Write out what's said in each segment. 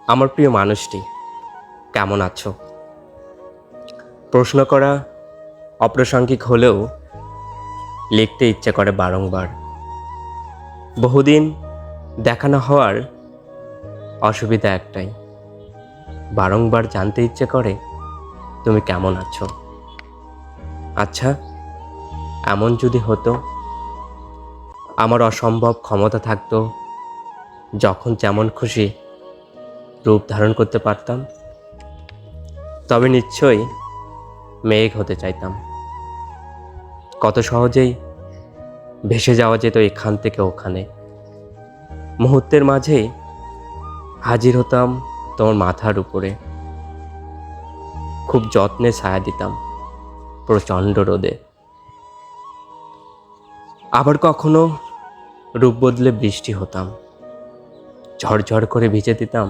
আমার প্রিয় মানুষটি কেমন আছো? প্রশ্ন করা অপ্রাসঙ্গিক হলেও লিখতে ইচ্ছে করে বারংবার। বহুদিন দেখা না হওয়ার অসুবিধা একটাই, বারংবার জানতে ইচ্ছে করে তুমি কেমন আছো। আচ্ছা, এমন যদি হতো আমার অসম্ভব ক্ষমতা থাকতো, যখন যেমন খুশি রূপ ধারণ করতে পারতাম, তবে নিশ্চয়ই মেঘ হতে চাইতাম। কত সহজেই ভেসে যাওয়া যেত এখান থেকে ওখানে। মুহূর্তের মাঝেই হাজির হতাম তোমার মাথার উপরে। খুব যত্নে ছায়া দিতাম প্রচণ্ড রোদে। আবার কখনো রূপ বদলে বৃষ্টি হতাম, ঝরঝর করে ভিজে দিতাম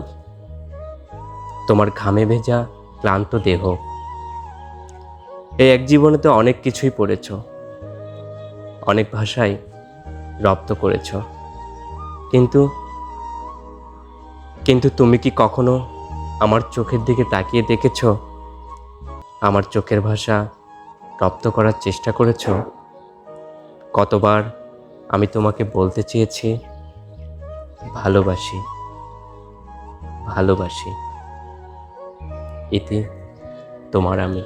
তোমার ঘামে ভেজা ক্লান্ত দেহ। এই এক জীবনে তো অনেক কিছুই পড়েছ, অনেক ভাষায় রপ্ত করেছ, কিন্তু কিন্তু তুমি কি কখনো আমার চোখের দিকে তাকিয়ে দেখেছ? আমার চোখের ভাষা রপ্ত করার চেষ্টা করেছ? কতবার আমি তোমাকে বলতে চেয়েছি ভালোবাসি, ভালোবাসি। ইতি তোমার আমি।